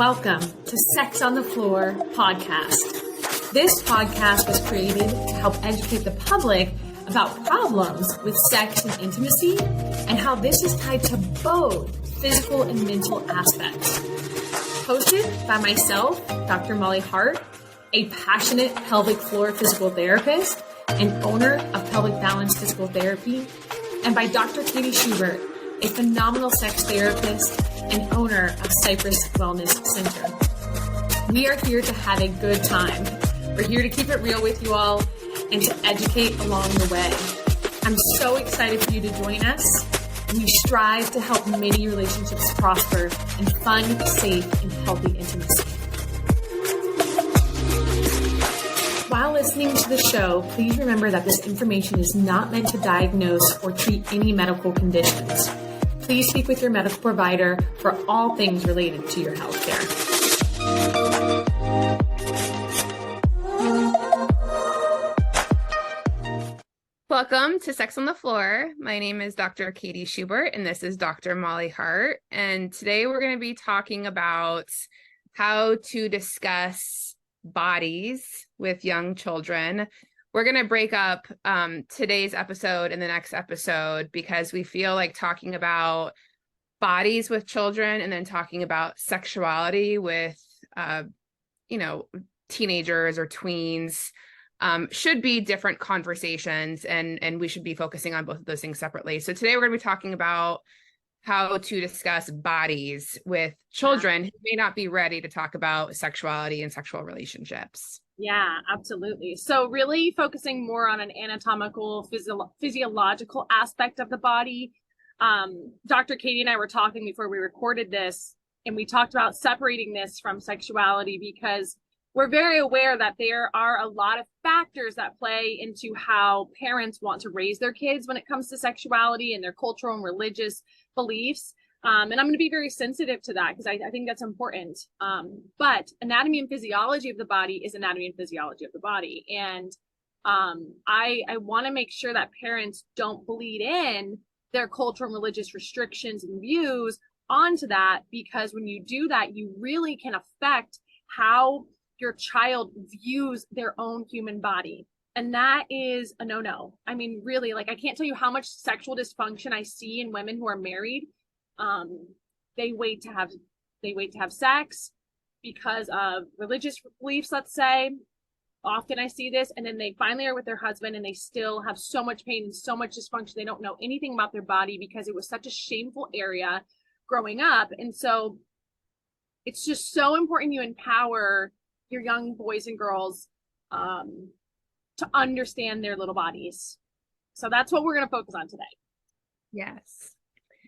Welcome to Sex on the Floor podcast. This podcast was created to help educate the public about problems with sex and intimacy and how this is tied to both physical and mental aspects. Hosted by myself, Dr. Molly Hart, a passionate pelvic floor physical therapist and owner of Pelvic Balance Physical Therapy, and by Dr. Katie Schubert, a phenomenal sex therapist and owner of Cypress Wellness Center. We are here to have a good time. We're here to keep it real with you all and to educate along the way. I'm so excited for you to join us. We strive to help many relationships prosper in fun, safe, and healthy intimacy. While listening to the show, please remember that this information is not meant to diagnose or treat any medical conditions. Please speak with your medical provider for all things related to your health care. Welcome to Sex on the Floor. My name is Dr. Katie Schubert, and this is Dr. Molly Hart. And today we're going to be talking about how to discuss bodies with young children. We're going to break up today's episode and the next episode because we feel like talking about bodies with children and then talking about sexuality with, teenagers or tweens should be different conversations, and we should be focusing on both of those things separately. So today we're going to be talking about how to discuss bodies with children who may not be ready to talk about sexuality and sexual relationships. Yeah, absolutely. So really focusing more on an anatomical, physiological aspect of the body. Dr. Katie and I were talking before we recorded this, and we talked about separating this from sexuality because we're very aware that there are a lot of factors that play into how parents want to raise their kids when it comes to sexuality and their cultural and religious beliefs. And I'm going to be very sensitive to that because I think that's important. But anatomy and physiology of the body is anatomy and physiology of the body. And I want to make sure that parents don't bleed in their cultural and religious restrictions and views onto that, because when you do that, you really can affect how your child views their own human body. And that is a no-no. I mean, really, like, I can't tell you how much sexual dysfunction I see in women who are married. They wait to have sex because of religious beliefs, let's say. Often I see this, and then they finally are with their husband and they still have so much pain and so much dysfunction. They don't know anything about their body because it was such a shameful area growing up. And so it's just so important you empower your young boys and girls to understand their little bodies. So that's what we're going to focus on today. Yes.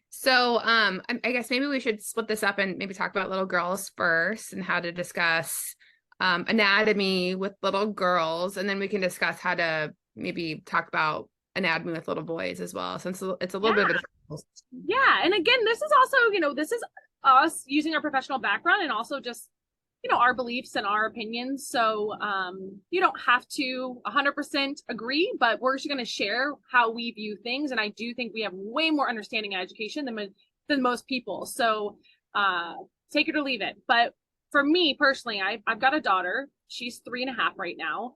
So I guess maybe we should split this up and maybe talk about little girls first and how to discuss anatomy with little girls. And then we can discuss how to maybe talk about anatomy with little boys as well, since it's a little bit of a different. Yeah. And again, this is also, this is us using our professional background and also just, our beliefs and our opinions. So you don't have to 100% agree, but we're just going to share how we view things. And I do think we have way more understanding and education than most people. So take it or leave it. But for me personally, I've got a daughter. She's 3.5 right now.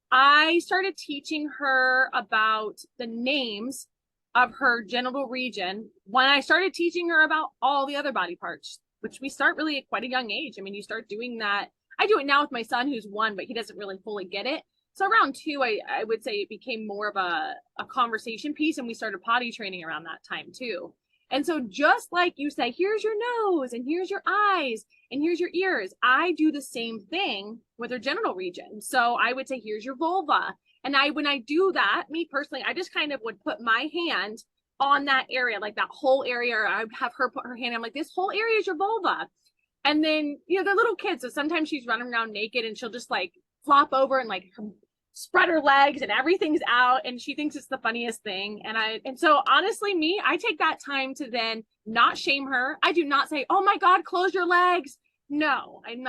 I started teaching her about the names of her genital region when I started teaching her about all the other body parts, which we start really at quite a young age. I mean, you start doing that. I do it now with my son who's 1, but he doesn't really fully get it. So around 2, I would say it became more of a conversation piece, and we started potty training around that time too. And so just like you say, here's your nose and here's your eyes and here's your ears, I do the same thing with her genital region. So I would say, here's your vulva. And when I do that, me personally, I just kind of would put my hand on that area, like that whole area, or I would have her put her hand, I'm like, this whole area is your vulva. And then, they're little kids. So sometimes she's running around naked and she'll just like flop over and like spread her legs and everything's out. And she thinks it's the funniest thing. And so honestly, I take that time to then not shame her. I do not say, oh my God, close your legs. No, I'm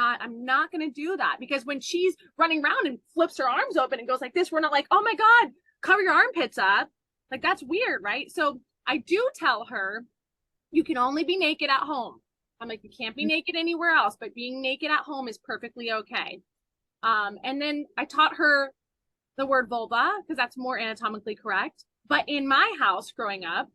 not going to do that, because when she's running around and flips her arms open and goes like this, we're not like, oh my God, cover your armpits up. Like, that's weird, right? So I do tell her, you can only be naked at home. I'm like, you can't be naked anywhere else, but being naked at home is perfectly okay. And then I taught her the word vulva because that's more anatomically correct. But in my house growing up,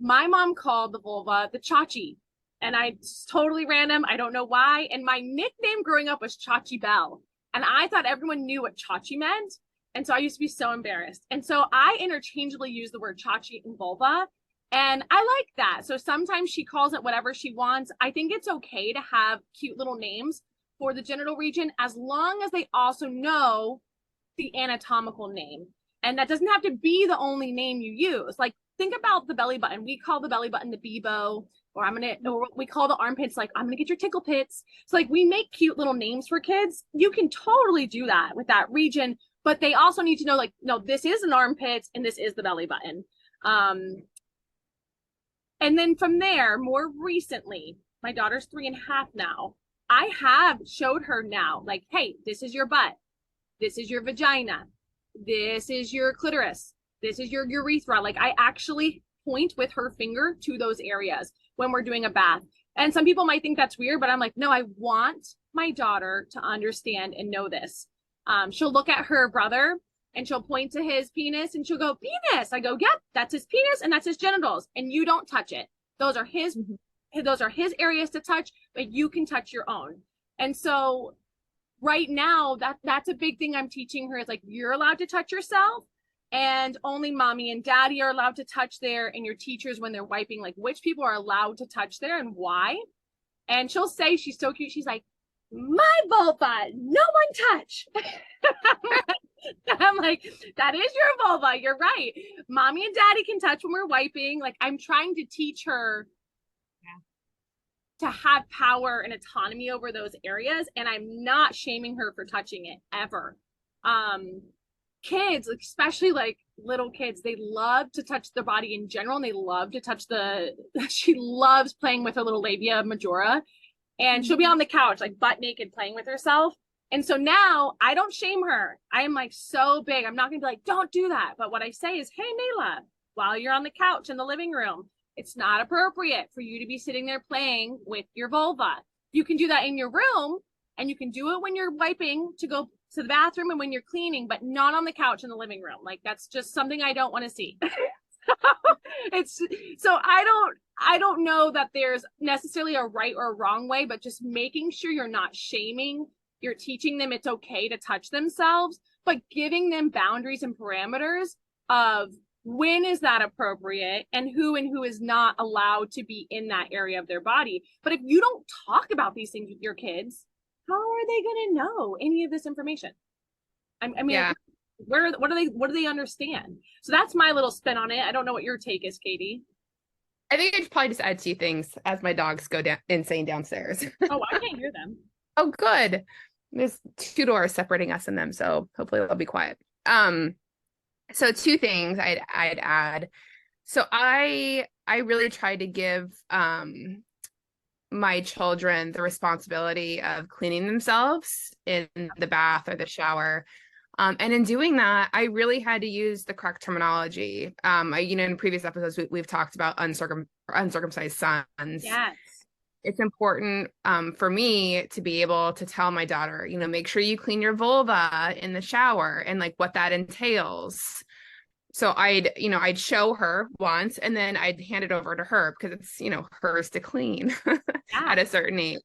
my mom called the vulva the chachi. And it's totally random. I don't know why. And my nickname growing up was Chachi Bell. And I thought everyone knew what chachi meant. And so I used to be so embarrassed. And so I interchangeably use the word chachi and vulva. And I like that. So sometimes she calls it whatever she wants. I think it's okay to have cute little names for the genital region as long as they also know the anatomical name. And that doesn't have to be the only name you use. Like, think about the belly button. We call the belly button the Bebo, or we call the armpits, like, I'm gonna get your tickle pits. So like, we make cute little names for kids. You can totally do that with that region, but they also need to know, like, no, this is an armpit and this is the belly button. And then from there, more recently, my daughter's 3.5 now. I have showed her now, like, hey, this is your butt. This is your vagina. This is your clitoris. This is your urethra. Like, I actually point with her finger to those areas when we're doing a bath. And some people might think that's weird, but I'm like, no, I want my daughter to understand and know this. She'll look at her brother and she'll point to his penis and she'll go, penis. I go, yep, that's his penis and that's his genitals. And you don't touch it. Those are his areas to touch, but you can touch your own. And so right now, that's a big thing I'm teaching her, is like, you're allowed to touch yourself, and only mommy and daddy are allowed to touch there, and your teachers, when they're wiping, like, which people are allowed to touch there and why. And she'll say, she's so cute, she's like, my vulva, no one touch. I'm like, that is your vulva, you're right. Mommy and daddy can touch when we're wiping. Like, I'm trying to teach her to have power and autonomy over those areas, and I'm not shaming her for touching it ever. Kids, especially like little kids, they love to touch their body in general, and they love to touch she loves playing with her little labia majora, and she'll be on the couch like butt naked playing with herself. And so now I don't shame her. I am like so big, I'm not gonna be like, don't do that. But what I say is, hey Nayla, while you're on the couch in the living room, it's not appropriate for you to be sitting there playing with your vulva. You can do that in your room, and you can do it when you're wiping to go to the bathroom and when you're cleaning, but not on the couch in the living room. Like, that's just something I don't want to see. I don't know that there's necessarily a right or a wrong way, but just making sure you're not shaming, you're teaching them it's okay to touch themselves, but giving them boundaries and parameters of when is that appropriate and who is not allowed to be in that area of their body. But if you don't talk about these things with your kids, how are they going to know any of this information? I mean, yeah. What do they understand? So that's my little spin on it. I don't know what your take is, Katie. I think I'd probably just add 2 things as my dogs go insane downstairs. Oh, I can't hear them. Oh, good. There's 2 doors separating us and them, so hopefully they'll be quiet. So 2 things I'd add. So I really tried to give my children the responsibility of cleaning themselves in the bath or the shower. And in doing that, I really had to use the correct terminology. In previous episodes, we've talked about uncircumcised sons. Yes. It's important for me to be able to tell my daughter, make sure you clean your vulva in the shower and like what that entails. So I'd show her once and then I'd hand it over to her because it's, hers to clean at a certain age.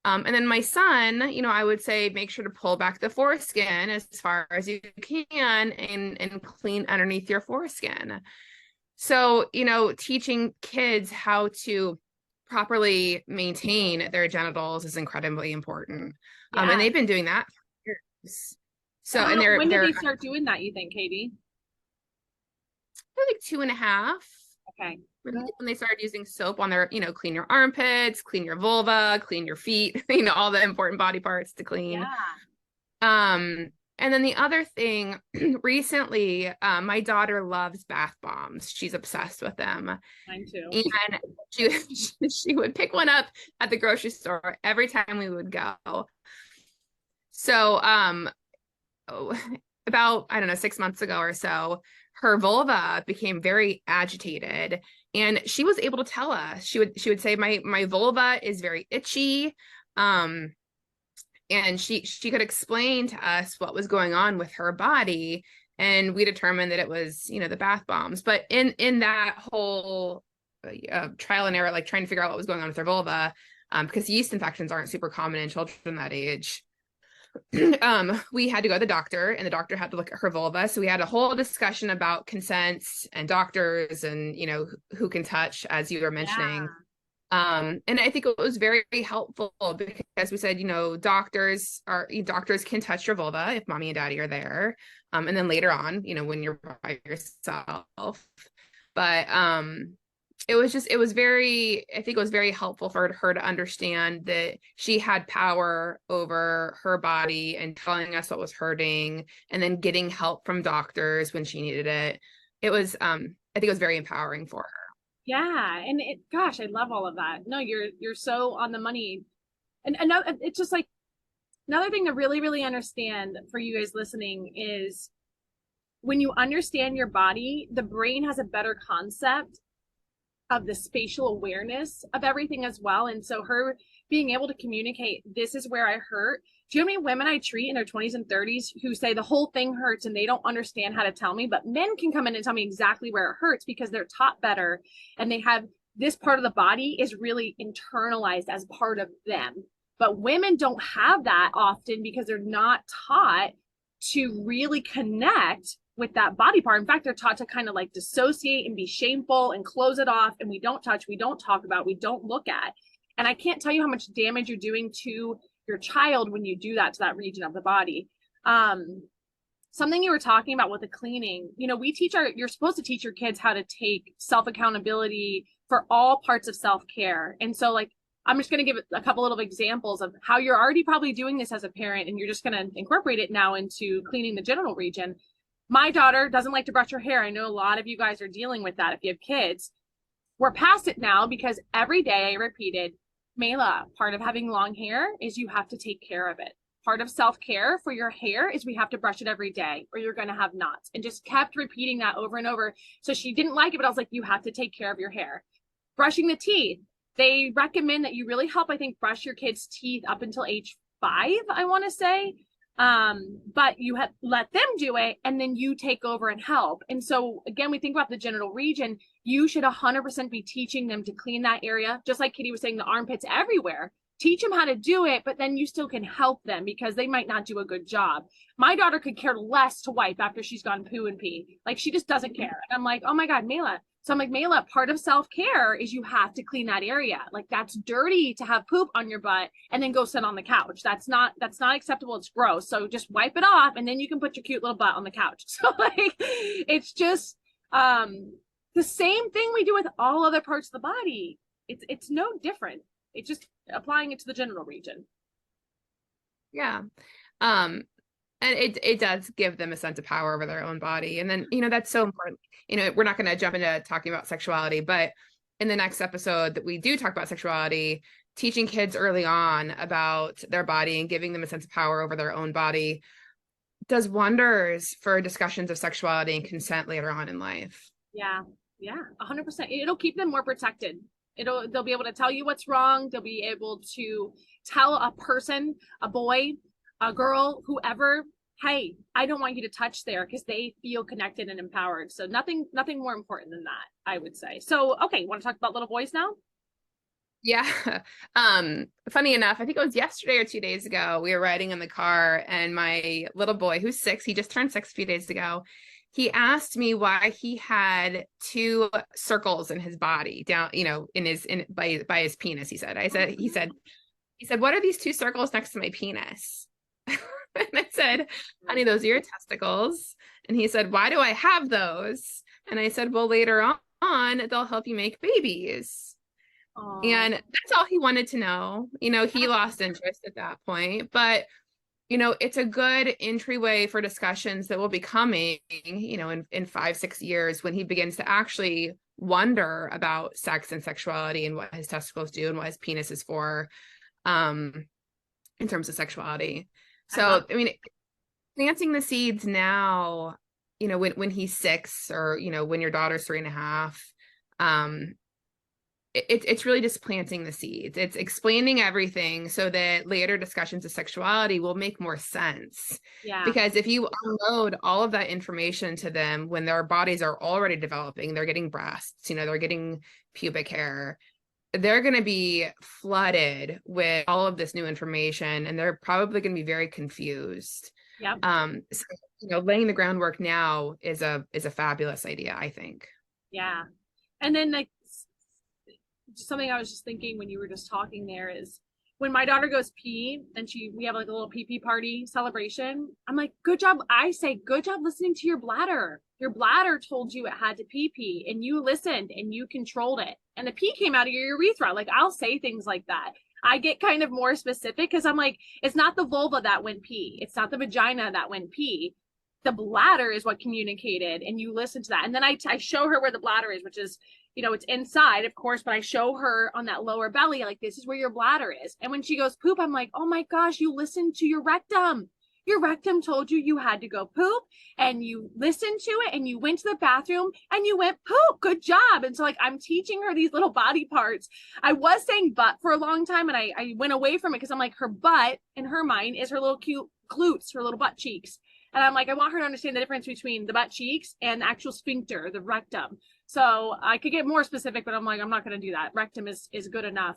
And then my son, I would say, make sure to pull back the foreskin as far as you can and clean underneath your foreskin. So, teaching kids how to properly maintain their genitals is incredibly important. Yeah. And they've been doing that for years. So, when did they start doing that, you think, Katie? Like 2.5. Okay. When they started using soap on their, clean your armpits, clean your vulva, clean your feet, all the important body parts to clean. Yeah. And then the other thing, recently, my daughter loves bath bombs. She's obsessed with them. Mine too. And she would pick one up at the grocery store every time we would go. So about, 6 months ago or so, her vulva became very agitated And she was able to tell us, she would say, my vulva is very itchy. And she could explain to us what was going on with her body. And we determined that it was, the bath bombs. But in that whole trial and error, like trying to figure out what was going on with her vulva, because yeast infections aren't super common in children that age. We had to go to the doctor, and the doctor had to look at her vulva. So we had a whole discussion about consents and doctors and, who can touch, as you were mentioning. And I think it was very helpful because we said, doctors can touch your vulva if mommy and daddy are there. And then later on, when you're by yourself. But it was very helpful for her to understand that she had power over her body and telling us what was hurting, and then getting help from doctors when she needed it. It was, I think it was very empowering for her. Yeah. And gosh, I love all of that. No, you're so on the money. And another, it's just like another thing to really, really understand for you guys listening is when you understand your body, the brain has a better concept of the spatial awareness of everything as well. And so her being able to communicate, this is where I hurt. Do you know how many women I treat in their 20s and 30s who say the whole thing hurts and they don't understand how to tell me, but men can come in and tell me exactly where it hurts because they're taught better and they have this part of the body is really internalized as part of them. But women don't have that often because they're not taught to really connect with that body part. In fact, they're taught to kind of like dissociate and be shameful and close it off. And we don't touch, we don't talk about, we don't look at. And I can't tell you how much damage you're doing to your child when you do that to that region of the body. Something you were talking about with the cleaning, you're supposed to teach your kids how to take self-accountability for all parts of self-care. And so like, I'm just going to give a couple little examples of how you're already probably doing this as a parent, and you're just going to incorporate it now into cleaning the genital region. My daughter doesn't like to brush her hair. I know a lot of you guys are dealing with that if you have kids. We're past it now because every day I repeated, Mela, part of having long hair is you have to take care of it. Part of self-care for your hair is we have to brush it every day or you're going to have knots, and just kept repeating that over and over. So she didn't like it, but I was like, you have to take care of your hair. Brushing the teeth. They recommend that you really help, I think, brush your kids' teeth up until age 5, I want to say. But you have let them do it and then you take over and help. And so again, we think about the genital region, you should 100% be teaching them to clean that area. Just like Kitty was saying, the armpits everywhere, teach them how to do it, but then you still can help them because they might not do a good job. My daughter could care less to wipe after she's gone poo and pee. Like she just doesn't care. And I'm like, oh my God, Mela. So I'm like, Mela, part of self-care is you have to clean that area. Like that's dirty to have poop on your butt and then go sit on the couch. That's not acceptable. It's gross. So just wipe it off and then you can put your cute little butt on the couch. So like, it's just the same thing we do with all other parts of the body. It's no different. It's just applying it to the genital region. Yeah. And it does give them a sense of power over their own body. And then, that's so important. We're not going to jump into talking about sexuality, but in the next episode that we do talk about sexuality, teaching kids early on about their body and giving them a sense of power over their own body does wonders for discussions of sexuality and consent later on in life. Yeah. 100%. It'll keep them more protected. They'll be able to tell you what's wrong. They'll be able to tell a person, a boy, a girl, whoever, hey, I don't want you to touch there, because they feel connected and empowered. So nothing more important than that, I would say. So, okay, you want to talk about little boys now? Yeah. Funny enough, I think it was yesterday or 2 days ago, we were riding in the car and my little boy, who's 6, he just turned 6 a few days ago. He asked me why he had 2 circles in his body down, by his penis. He said, he said, what are these 2 circles next to my penis? And I said, honey, those are your testicles. And he said, why do I have those? And I said, well, later on, they'll help you make babies. Aww. And that's all he wanted to know. He lost interest at that point, but it's a good entryway for discussions that will be coming, in 5-6 years, when he begins to actually wonder about sex and sexuality and what his testicles do and what his penis is for, in terms of sexuality. So, planting the seeds now, when he's 6, or, when your daughter's 3.5, It's really just planting the seeds. It's explaining everything so that later discussions of sexuality will make more sense. Yeah. Because if you unload all of that information to them when their bodies are already developing, they're getting breasts, they're getting pubic hair, they're going to be flooded with all of this new information, and they're probably going to be very confused. Yep. So, laying the groundwork now is a fabulous idea, I think. Yeah. And then like something I was just thinking when you were just talking there is when my daughter goes pee and we have like a little pee party celebration, I'm like, good job. I say, good job listening to your bladder. Your bladder told you it had to pee and you listened and you controlled it. And the pee came out of your urethra. Like I'll say things like that. I get kind of more specific because I'm like, it's not the vulva that went pee. It's not the vagina that went pee. The bladder is what communicated, and you listen to that. And then I show her where the bladder is, which is, it's inside, of course, but I show her on that lower belly, like, this is where your bladder is. And when she goes poop, I'm like, oh my gosh, you listened to your rectum. Your rectum told you had to go poop, and you listened to it, and you went to the bathroom and you went poop. Good job. And so like, I'm teaching her these little body parts. I was saying butt for a long time, and I went away from it because I'm like, her butt in her mind is her little cute glutes, her little butt cheeks. And I'm like, I want her to understand the difference between the butt cheeks and the actual sphincter, the rectum. So I could get more specific, but I'm like, I'm not going to do that. Rectum is good enough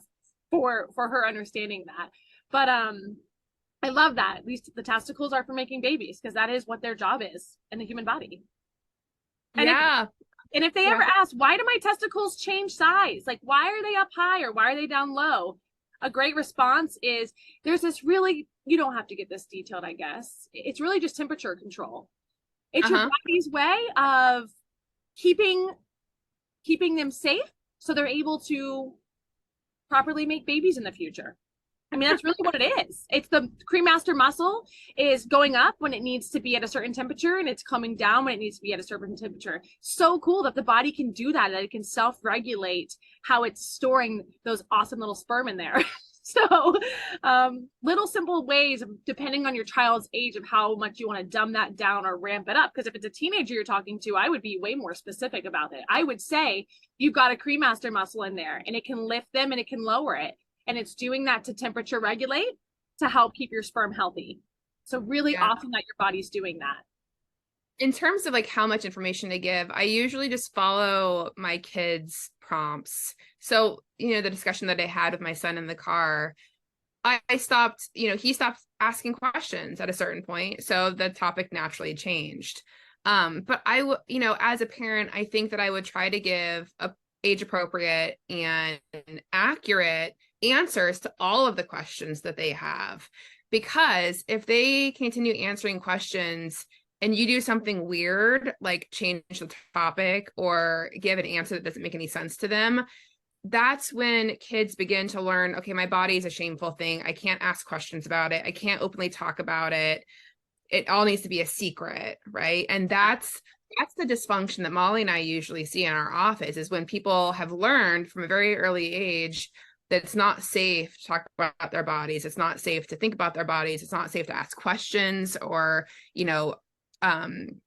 for her understanding that. But I love that. At least the testicles are for making babies, because that is what their job is in the human body. And if they ever ask, why do my testicles change size? Like, why are they up high or why are they down low? A great response is, there's this really, you don't have to get this detailed, I guess. It's really just temperature control. It's your body's way of keeping them safe so they're able to properly make babies in the future. I mean, that's really what it is. It's the cremaster muscle is going up when it needs to be at a certain temperature, and it's coming down when it needs to be at a certain temperature. So cool that the body can do that it can self-regulate how it's storing those awesome little sperm in there. So little simple ways, depending on your child's age, of how much you want to dumb that down or ramp it up. Because if it's a teenager you're talking to, I would be way more specific about it. I would say you've got a cremaster muscle in there, and it can lift them and it can lower it. And it's doing that to temperature regulate to help keep your sperm healthy. So really awesome that your body's doing that. In terms of like how much information to give, I usually just follow my kids' prompts. So, the discussion that I had with my son in the car, I stopped, he stopped asking questions at a certain point. So the topic naturally changed. But as a parent, I think that I would try to give age appropriate and accurate answers to all of the questions that they have. Because if they continue answering questions and you do something weird, like change the topic or give an answer that doesn't make any sense to them, that's when kids begin to learn, okay, my body is a shameful thing. I can't ask questions about it. I can't openly talk about it. It all needs to be a secret, right? And that's the dysfunction that Molly and I usually see in our office, is when people have learned from a very early age that it's not safe to talk about their bodies. It's not safe to think about their bodies. It's not safe to ask questions or,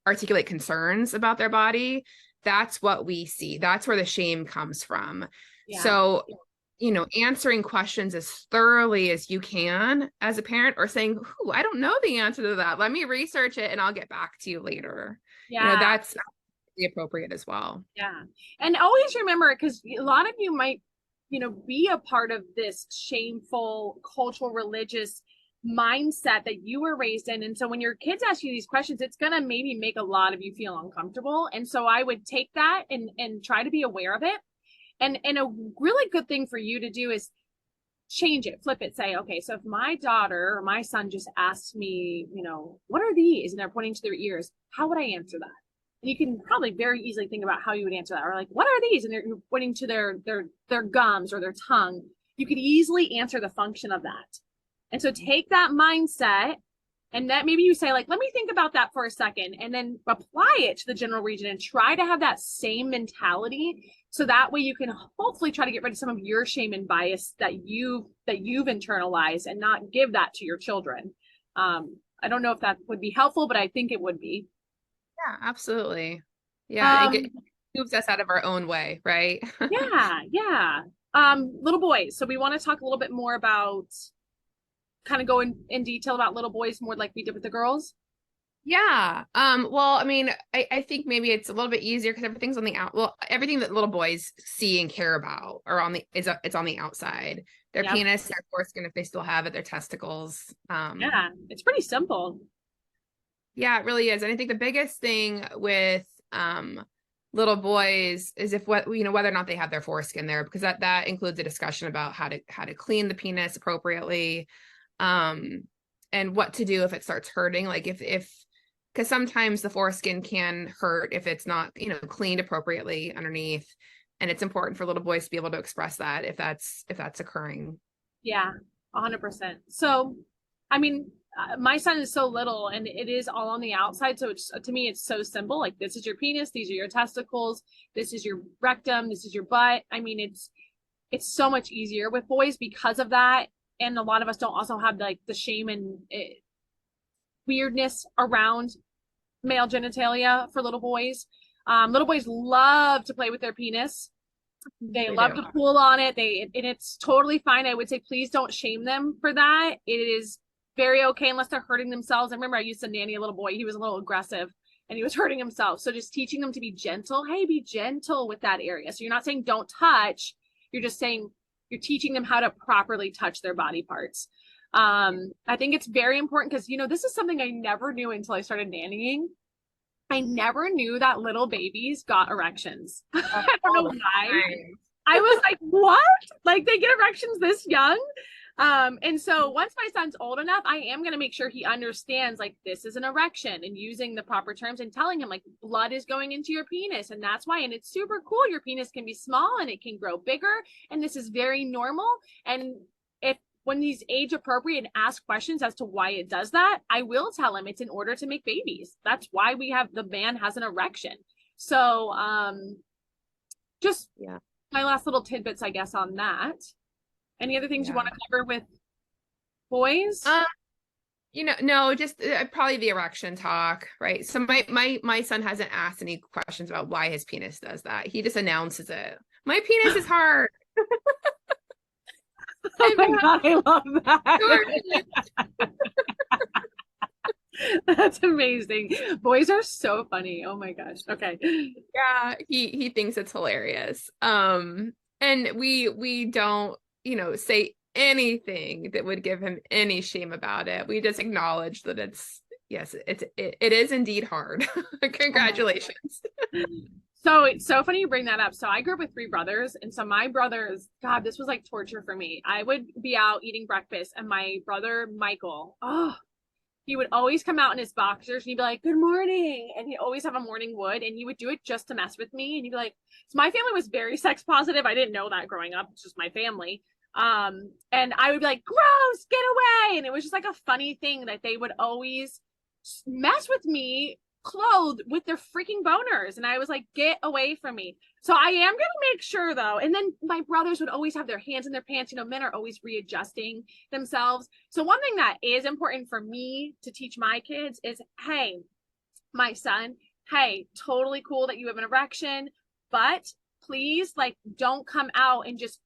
articulate concerns about their body. That's what we see. That's where the shame comes from. Yeah. So, answering questions as thoroughly as you can as a parent, or saying, "Ooh, I don't know the answer to that. Let me research it and I'll get back to you later." Yeah. That's the appropriate as well. Yeah. And always remember, because a lot of you might, be a part of this shameful cultural religious mindset that you were raised in. And so when your kids ask you these questions, it's going to maybe make a lot of you feel uncomfortable. And so I would take that and try to be aware of it. And a really good thing for you to do is change it, flip it, say, okay, so if my daughter or my son just asked me, what are these? And they're pointing to their ears, how would I answer that? And you can probably very easily think about how you would answer that. Or like, what are these? And they're pointing to their gums or their tongue. You could easily answer the function of that. And so take that mindset, and that maybe you say, like, let me think about that for a second, and then apply it to the general region and try to have that same mentality. So that way you can hopefully try to get rid of some of your shame and bias that you've internalized, and not give that to your children. I don't know if that would be helpful, but I think it would be. Yeah, absolutely. Yeah. moves us out of our own way, right? Yeah. Little boys. So we want to talk a little bit more about kind of go in detail about little boys more like we did with the girls. Yeah. Well, I mean, I think maybe it's a little bit easier because everything's on the everything that little boys see and care about are it's on the outside. Their Yep. penis, their foreskin, if they still have it, their testicles. Yeah, it's pretty simple. Yeah, it really is. And I think the biggest thing with little boys is whether or not they have their foreskin there, because that includes a discussion about how to clean the penis appropriately, and what to do if it starts hurting. Like if because sometimes the foreskin can hurt if it's not, cleaned appropriately underneath. And it's important for little boys to be able to express that if that's occurring. Yeah, 100%. So, I mean, my son is so little and it is all on the outside. So to me, it's so simple. Like, this is your penis, these are your testicles, this is your rectum, this is your butt. I mean, it's so much easier with boys because of that. And a lot of us don't also have like the shame and weirdness around male genitalia for little boys. Little boys love to play with their penis. They love to pull on it. And it's totally fine. I would say, please don't shame them for that. It is very okay unless they're hurting themselves. I remember I used to nanny a little boy. He was a little aggressive and he was hurting himself. So just teaching them to be gentle. Hey, be gentle with that area. So you're not saying don't touch. You're just saying you're teaching them how to properly touch their body parts. I think it's very important because, this is something I never knew until I started nannying. I never knew that little babies got erections. I don't know why. I was like, what? Like, they get erections this young? And so once my son's old enough, I am going to make sure he understands, like, this is an erection and using the proper terms and telling him, like, blood is going into your penis. And that's why. And it's super cool. Your penis can be small and it can grow bigger. And this is very normal. And when he's age appropriate and ask questions as to why it does that, I will tell him it's in order to make babies. That's why the man has an erection. So, my last little tidbits, I guess, on that. Any other things you want to cover with boys? No, just probably the erection talk, right? So my son hasn't asked any questions about why his penis does that. He just announces it. My penis is hard. Oh my God, I love that. That's amazing. Boys are so funny. Oh my gosh. Okay. Yeah, he thinks it's hilarious. And we don't, say anything that would give him any shame about it. We just acknowledge that it is indeed hard. Congratulations. So it's so funny you bring that up. So I grew up with 3 brothers. And so my brothers, God, this was like torture for me. I would be out eating breakfast and my brother, Michael, he would always come out in his boxers and he'd be like, good morning. And he'd always have a morning wood and he would do it just to mess with me. And he'd be like, so my family was very sex positive. I didn't know that growing up. It's just my family. And I would be like, gross, get away. And it was just like a funny thing that they would always mess with me clothed with their freaking boners. And I was like, get away from me. So I am going to make sure though. And then my brothers would always have their hands in their pants. Men are always readjusting themselves. So one thing that is important for me to teach my kids is, hey, my son, hey, totally cool that you have an erection, but please, like, don't come out and just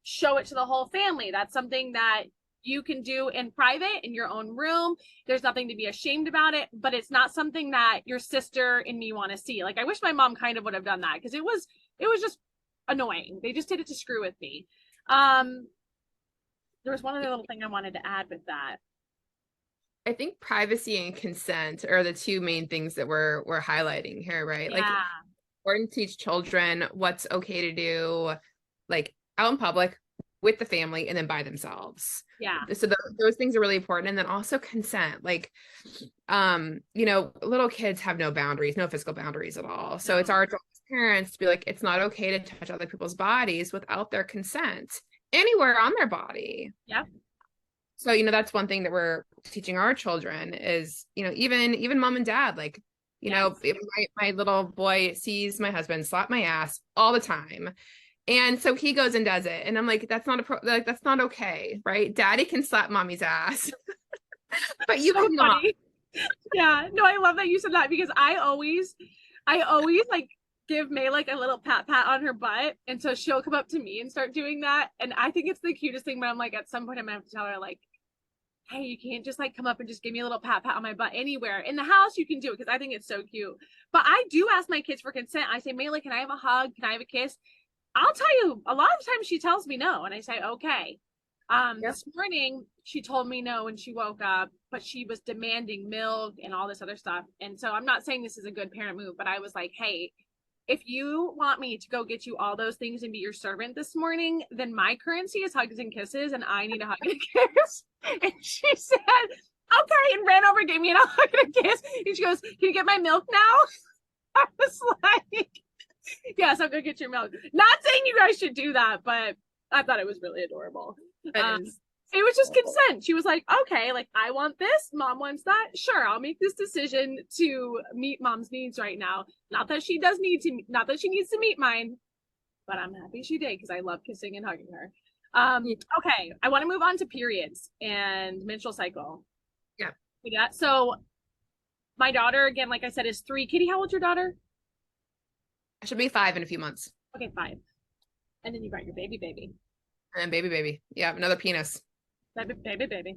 show it to the whole family. That's something that you can do in private in your own room. There's nothing to be ashamed about it, but it's not something that your sister and me want to see. Like, I wish my mom kind of would have done that because it was just annoying. They just did it to screw with me. There was one other little thing I wanted to add with that. I think privacy and consent are the 2 main things that we're highlighting here, right? Yeah. Like, important to teach children what's okay to do, like, out in public with the family and then by themselves. Yeah. So those things are really important. And then also consent, like, little kids have no boundaries, no physical boundaries at all. So it's our job as parents to be like, it's not okay to touch other people's bodies without their consent anywhere on their body. Yeah. So, that's one thing that we're teaching our children is, even mom and dad, like, if my little boy sees my husband slap my ass all the time. And so he goes and does it. And I'm like, that's not okay, right? Daddy can slap mommy's ass, but you cannot. Yeah, no, I love that you said that because I always like give May like a little pat on her butt. And so she'll come up to me and start doing that. And I think it's the cutest thing, but I'm like, at some point I'm gonna have to tell her like, hey, you can't just like come up and just give me a little pat on my butt anywhere. In the house, you can do it because I think it's so cute. But I do ask my kids for consent. I say, Maylee, can I have a hug? Can I have a kiss? I'll tell you, a lot of times she tells me no. And I say, okay. This morning, she told me no when she woke up, but she was demanding milk and all this other stuff. And so I'm not saying this is a good parent move, but I was like, hey, if you want me to go get you all those things and be your servant this morning, then my currency is hugs and kisses, and I need a hug and a kiss. And she said, okay, and ran over, gave me a hug and a kiss. And she goes, can you get my milk now? I was like, yes, I'll go get your milk. Not saying you guys should do that, but I thought it was really adorable. It was just consent. She was like, okay, like I want this, mom wants that. Sure, I'll make this decision to meet mom's needs right now. Not that she needs to meet mine, but I'm happy she did because I love kissing and hugging her. Okay, I want to move on to periods and menstrual cycle. Yeah. So my daughter, again, like I said, is 3. Kitty, how old's your daughter? I should be 5 in a few months. Okay, 5. And then you got your baby. And baby. Yeah, another penis. Baby.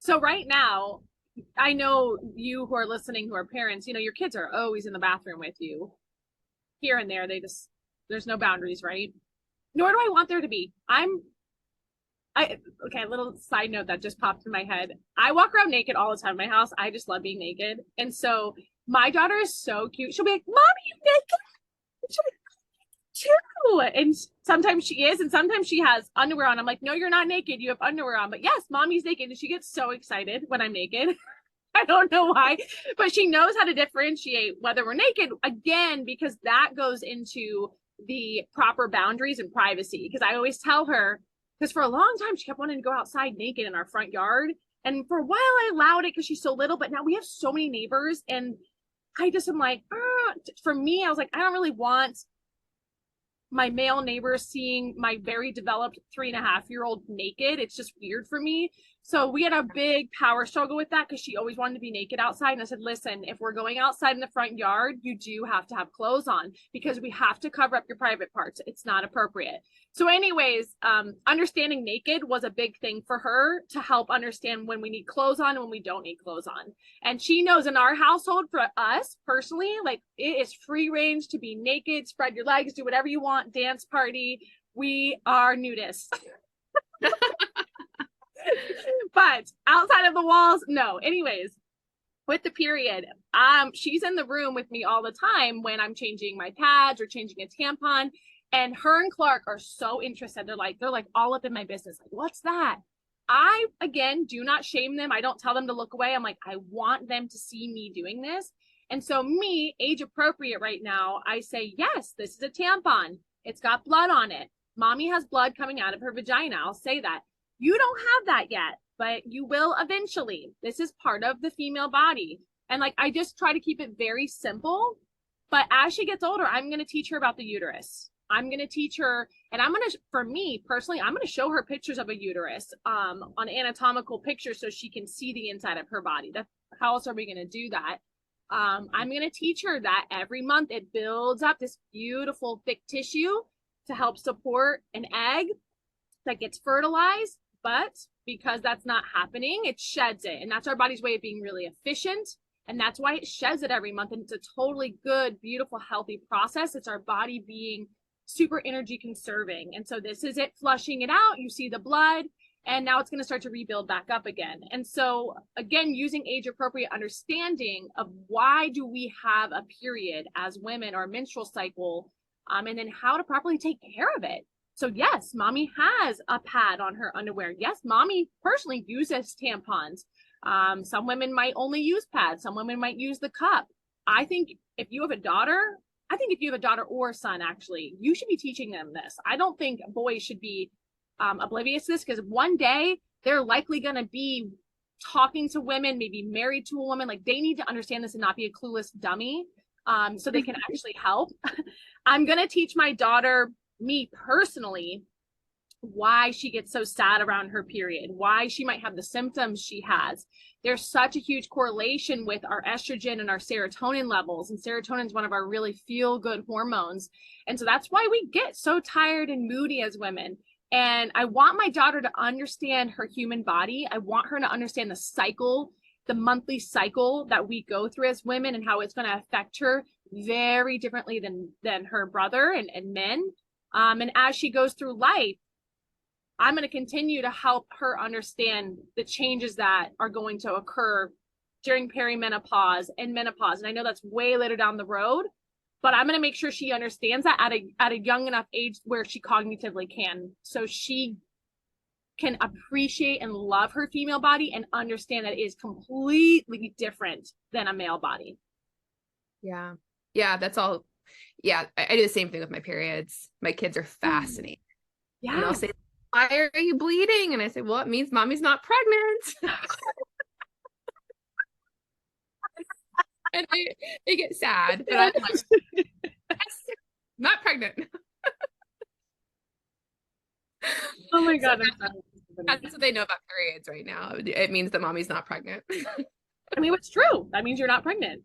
So right now, I know you who are listening, who are parents, you know, your kids are always in the bathroom with you. Here and there, there's no boundaries, right? Nor do I want there to be. Okay, a little side note that just popped in my head. I walk around naked all the time in my house. I just love being naked. And so my daughter is so cute. She'll be like, Mommy, you naked? She'll be too. And sometimes she is, and sometimes she has underwear on. I'm like, no, you're not naked. You have underwear on. But yes, mommy's naked. And she gets so excited when I'm naked. I don't know why, but she knows how to differentiate whether we're naked, again, because that goes into the proper boundaries and privacy. Because I always tell her, because for a long time, she kept wanting to go outside naked in our front yard. And for a while, I allowed it because she's so little. But now we have so many neighbors. And I just am like, for me, I was like, I don't really want my male neighbors seeing my very developed 3.5-year-old naked. It's just weird for me. So we had a big power struggle with that because she always wanted to be naked outside. And I said, listen, if we're going outside in the front yard, you do have to have clothes on because we have to cover up your private parts. It's not appropriate. So anyways, understanding naked was a big thing for her to help understand when we need clothes on and when we don't need clothes on. And she knows in our household, for us personally, like it is free range to be naked, spread your legs, do whatever you want, dance party. We are nudists. But outside of the walls, no. Anyways, with the period, she's in the room with me all the time when I'm changing my pads or changing a tampon. And her and Clark are so interested. They're like all up in my business. Like, what's that? I, again, do not shame them. I don't tell them to look away. I'm like, I want them to see me doing this. And so me, age appropriate right now, I say, yes, this is a tampon. It's got blood on it. Mommy has blood coming out of her vagina. I'll say that. You don't have that yet, but you will eventually. This is part of the female body. And like, I just try to keep it very simple. But as she gets older, I'm going to teach her about the uterus. I'm going to teach her, and for me personally, I'm going to show her pictures of a uterus on anatomical pictures so she can see the inside of her body. How else are we going to do that? I'm going to teach her that every month it builds up this beautiful thick tissue to help support an egg that gets fertilized. But because that's not happening, it sheds it. And that's our body's way of being really efficient. And that's why it sheds it every month. And it's a totally good, beautiful, healthy process. It's our body being super energy conserving. And so this is it flushing it out. You see the blood, and now it's going to start to rebuild back up again. And so again, using age appropriate understanding of why do we have a period as women, or menstrual cycle, and then how to properly take care of it. So yes, mommy has a pad on her underwear. Yes, mommy personally uses tampons. Some women might only use pads. Some women might use the cup. I think if you have a daughter or a son, actually, you should be teaching them this. I don't think boys should be oblivious to this, because one day they're likely going to be talking to women, maybe married to a woman. Like, they need to understand this and not be a clueless dummy, so they can actually help. I'm going to teach my daughter, me personally, why she gets so sad around her period, why she might have the symptoms she has. There's such a huge correlation with our estrogen and our serotonin levels. And serotonin is one of our really feel good hormones. And so that's why we get so tired and moody as women. And I want my daughter to understand her human body. I want her to understand the cycle, the monthly cycle that we go through as women, and how it's going to affect her very differently than her brother and men. And as she goes through life, I'm going to continue to help her understand the changes that are going to occur during perimenopause and menopause. And I know that's way later down the road, but I'm going to make sure she understands that at a young enough age where she cognitively can, so she can appreciate and love her female body and understand that it is completely different than a male body. Yeah. Yeah. That's all. Yeah. I do the same thing with my periods. My kids are fascinated. Yeah. And they'll say, why are you bleeding? And I say, well, it means mommy's not pregnant. And they get sad, but I'm like, yes, not pregnant. Oh my God. That's what they know about periods right now. It means that mommy's not pregnant. I mean, it's true. That means you're not pregnant.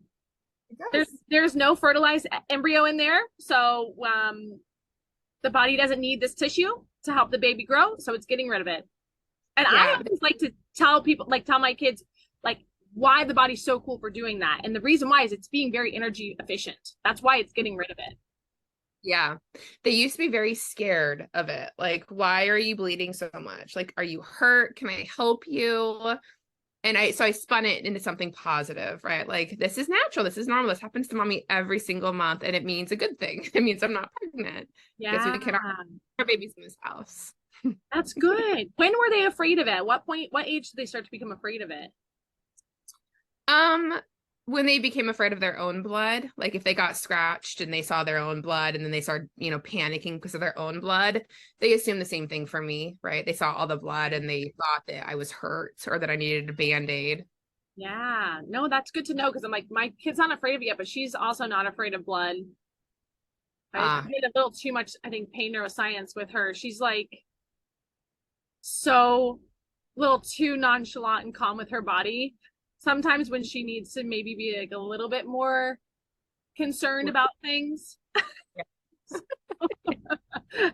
There's no fertilized embryo in there. So the body doesn't need this tissue to help the baby grow. So it's getting rid of it. And I always like to tell people, like tell my kids, like why the body's so cool for doing that. And the reason why is it's being very energy efficient. That's why it's getting rid of it. Yeah. They used to be very scared of it. Like, why are you bleeding so much? Like, are you hurt? Can I help you? And I spun it into something positive, right? Like, this is natural. This is normal. This happens to mommy every single month. And it means a good thing. It means I'm not pregnant. Yeah. Because we cannot have our babies in this house. That's good. When were they afraid of it? What age did they start to become afraid of it? When they became afraid of their own blood, like if they got scratched and they saw their own blood and then they started, panicking because of their own blood, they assumed the same thing for me, right? They saw all the blood and they thought that I was hurt or that I needed a Band-Aid. Yeah, no, that's good to know, because I'm like, my kid's not afraid of it yet, but she's also not afraid of blood. I did a little too much, I think, pain neuroscience with her. She's like so little too nonchalant and calm with her body. Sometimes when she needs to maybe be like a little bit more concerned about things.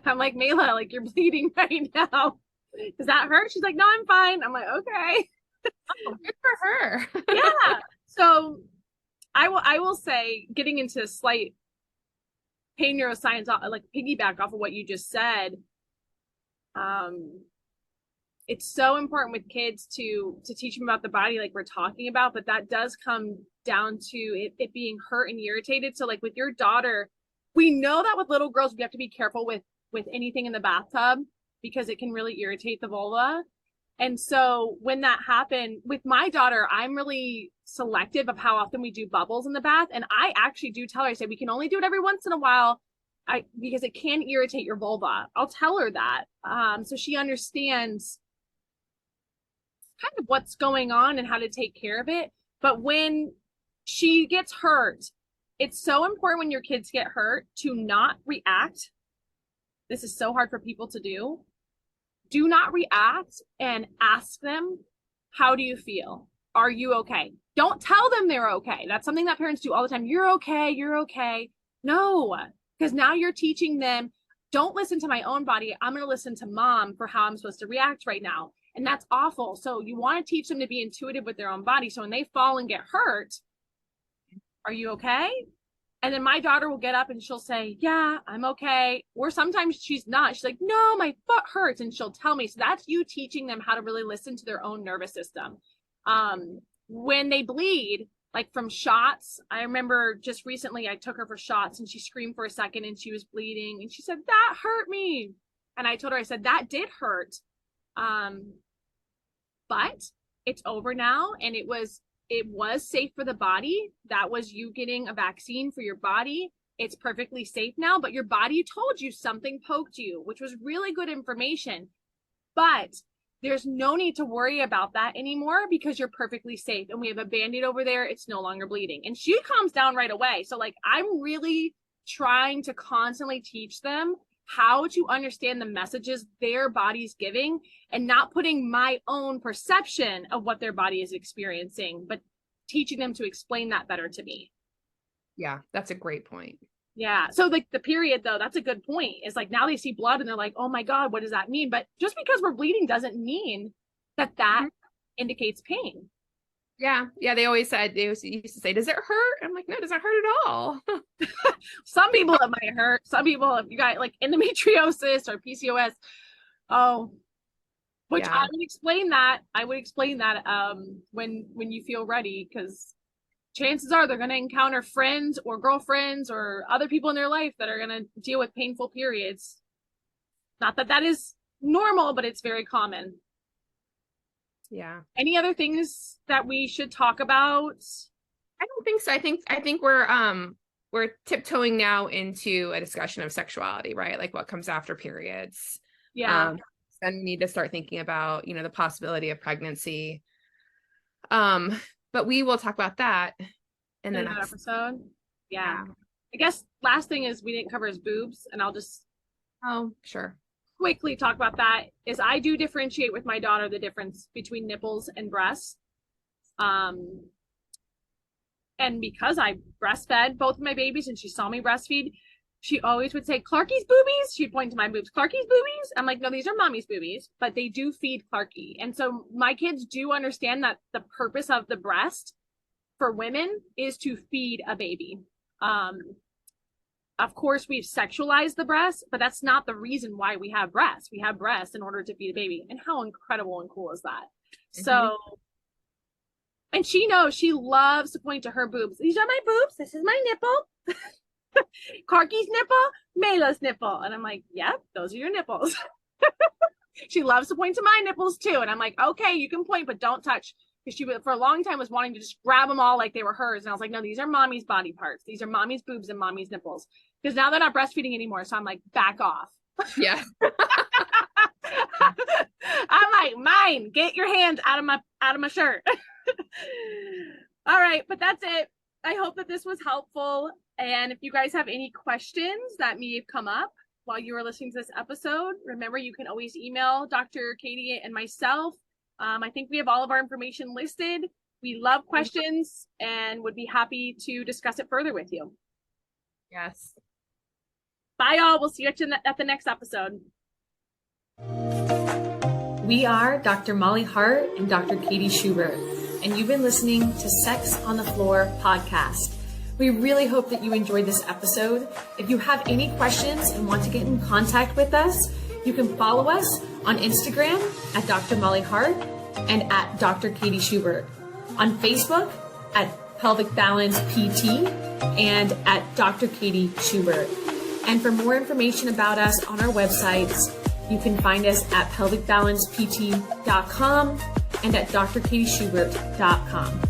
I'm like, Mayla, like you're bleeding right now. Does that hurt? She's like, no, I'm fine. I'm like, okay. Oh, good for her. Yeah. So I will say, getting into slight pain neuroscience, like piggyback off of what you just said. It's so important with kids to teach them about the body, like we're talking about, but that does come down to it being hurt and irritated. So like with your daughter, we know that with little girls, we have to be careful with anything in the bathtub because it can really irritate the vulva. And so when that happened with my daughter, I'm really selective of how often we do bubbles in the bath. And I actually do tell her, I say, we can only do it every once in a while because it can irritate your vulva. I'll tell her that. So she understands kind of what's going on and how to take care of it. But when she gets hurt, it's so important when your kids get hurt to not react. This is so hard for people to do. Do not react and ask them, how do you feel? Are you okay? Don't tell them they're okay. That's something that parents do all the time. You're okay. You're okay. No, because now you're teaching them, don't listen to my own body. I'm going to listen to mom for how I'm supposed to react right now. And that's awful. So you want to teach them to be intuitive with their own body. So when they fall and get hurt, are you okay? And then my daughter will get up and she'll say, yeah, I'm okay. Or sometimes she's not. She's like, no, my foot hurts. And she'll tell me. So that's you teaching them how to really listen to their own nervous system. When they bleed, like from shots, I remember just recently I took her for shots and she screamed for a second and she was bleeding. And she said, that hurt me. And I told her, I said, that did hurt. But it's over now, and it was safe for the body. That was you getting a vaccine for your body. It's perfectly safe now, but your body told you something poked you, which was really good information. But there's no need to worry about that anymore because you're perfectly safe. And we have a Band-Aid over there. It's no longer bleeding. And she calms down right away. So like, I'm really trying to constantly teach them how to understand the messages their body's giving and not putting my own perception of what their body is experiencing, but teaching them to explain that better to me. Yeah, that's a great point. Yeah. So like the period though, that's a good point. It's like now they see blood and they're like, oh my God, what does that mean? But just because we're bleeding doesn't mean that indicates pain. Yeah. Yeah. They used to say, does it hurt? I'm like, no, it doesn't hurt at all. Some people it might hurt. Some people, if you got like endometriosis or PCOS, which I would explain that. When you feel ready, because chances are they're going to encounter friends or girlfriends or other people in their life that are going to deal with painful periods. Not that that is normal, but it's very common. Yeah. Any other things that we should talk about? I don't think so. I think we're tiptoeing now into a discussion of sexuality, right? Like what comes after periods. Yeah. Then we need to start thinking about, the possibility of pregnancy. But we will talk about that in the next episode. Yeah. I guess last thing is we didn't cover his boobs, and I'll just sure. quickly talk about that. Is I do differentiate with my daughter the difference between nipples and breasts. And because I breastfed both of my babies and she saw me breastfeed, she always would say, Clarky's boobies. She'd point to my boobs, Clarky's boobies. I'm like, no, these are mommy's boobies, but they do feed Clarky. And so my kids do understand that the purpose of the breast for women is to feed a baby. Of course, we've sexualized the breast, but that's not the reason why we have breasts. We have breasts in order to feed a baby. And how incredible and cool is that? Mm-hmm. So, and she knows, she loves to point to her boobs. These are my boobs. This is my nipple. Clarky's nipple, Mayla's nipple. And I'm like, yep, those are your nipples. She loves to point to my nipples too. And I'm like, okay, you can point, but don't touch. Because she, for a long time, was wanting to just grab them all like they were hers. And I was like, no, these are mommy's body parts. These are mommy's boobs and mommy's nipples. Because now they're not breastfeeding anymore. So I'm like, back off. Yeah. I'm like, mine, get your hands out of my shirt. All right, but that's it. I hope that this was helpful. And if you guys have any questions that may have come up while you were listening to this episode, remember you can always email Dr. Katie and myself. I think we have all of our information listed. We love questions and would be happy to discuss it further with you. Yes. Bye, all. We'll see you at the next episode. We are Dr. Molly Hart and Dr. Katie Schubert, and you've been listening to Sex on the Floor podcast. We really hope that you enjoyed this episode. If you have any questions and want to get in contact with us, you can follow us on Instagram at Dr. Molly Hart and at Dr. Katie Schubert, on Facebook at Pelvic Balance PT and at Dr. Katie Schubert. And for more information about us on our websites, you can find us at pelvicbalancept.com and at drkatieschubert.com.